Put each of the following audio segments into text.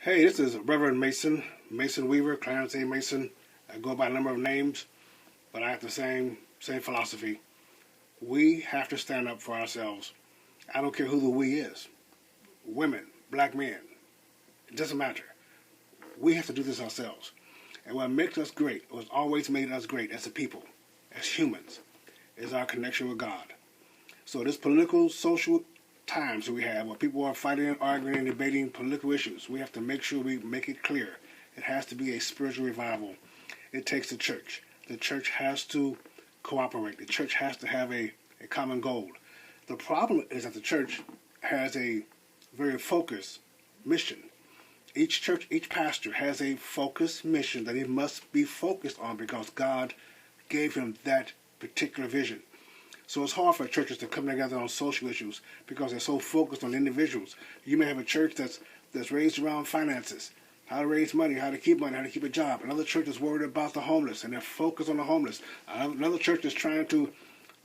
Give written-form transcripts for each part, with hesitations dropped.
Hey, this is Reverend Mason Weaver, Clarence A. Mason. I go by a number of names, but I have the same philosophy. We have to stand up for ourselves. I don't care who the we is. Women, black men, it doesn't matter. We have to do this ourselves. And what makes us great, what's always made us great as a people, as humans, is our connection with God. So this political, social times that we have where people are fighting, arguing, and debating political issues, we have to make sure we make it clear. It has to be a spiritual revival. It takes the church. The church has to cooperate. The church has to have a common goal. The problem is that the church has a very focused mission. Each church, each pastor has a focused mission that he must be focused on because God gave him that particular vision. So it's hard for churches to come together on social issues because they're so focused on individuals. You may have a church that's raised around finances, how to raise money, how to keep a job. Another church is worried about the homeless and they're focused on the homeless. Another church is trying to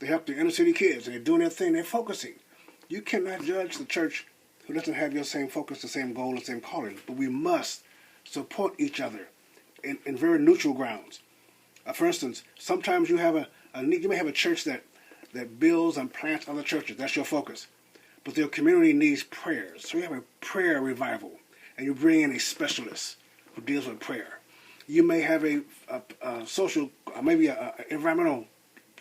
help the inner city kids and they're doing their thing, they're focusing. You cannot judge the church who doesn't have your same focus, the same goal, the same calling. But we must support each other in very neutral grounds. For instance, sometimes you may have a church that builds and plants other churches. That's your focus. But their community needs prayers. So you have a prayer revival, and you bring in a specialist who deals with prayer. You may have a social, maybe an environmental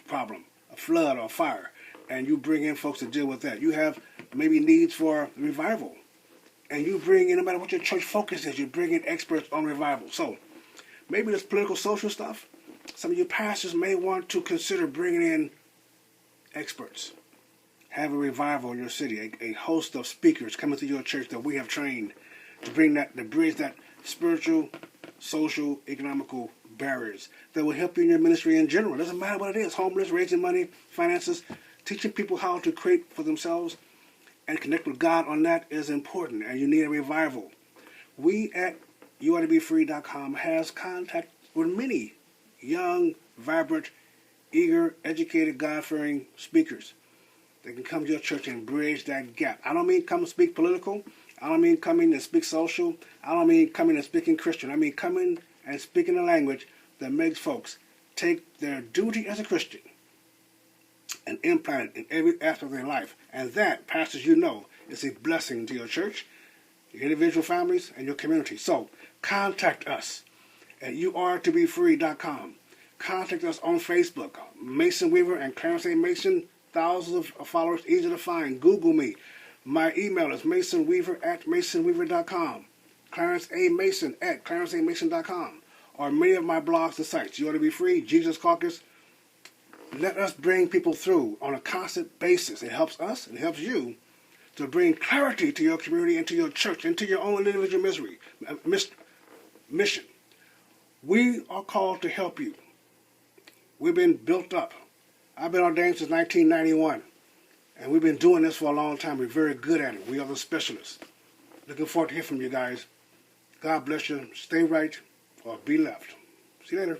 problem, a flood or a fire, and you bring in folks to deal with that. You have maybe needs for revival, and you bring in, no matter what your church focus is, you bring in experts on revival. So maybe this political, social stuff, some of you pastors may want to consider bringing in experts. Have a revival in your city, a host of speakers coming to your church that we have trained to bridge that spiritual, social, economical barriers that will help you in your ministry in general. It doesn't matter what it is, homeless, raising money, finances, teaching people how to create for themselves and connect with God on that is important, and you need a revival. We at yououghttobefree.com has contact with many young, vibrant, eager, educated, God-fearing speakers that can come to your church and bridge that gap. I don't mean come speak political. I don't mean coming and speak social. I don't mean coming and speaking Christian. I mean coming and speaking a language that makes folks take their duty as a Christian and implant it in every aspect of their life. And that, pastors, is a blessing to your church, your individual families, and your community. So contact us at yououghttobefree.com. Contact us on Facebook, Mason Weaver and Clarence A. Mason, thousands of followers, easy to find. Google me. My email is masonweaver@masonweaver.com, Clarence A. Mason at clarenceamason.com, or many of my blogs and sites. You Ought to Be Free, Jesus Caucus. Let us bring people through on a constant basis. It helps us, it helps you to bring clarity to your community and to your church and to your own individual mission. We are called to help you. We've been built up. I've been ordained since 1991, and we've been doing this for a long time. We're very good at it. We are the specialists. Looking forward to hearing from you guys. God bless you. Stay right or be left. See you later.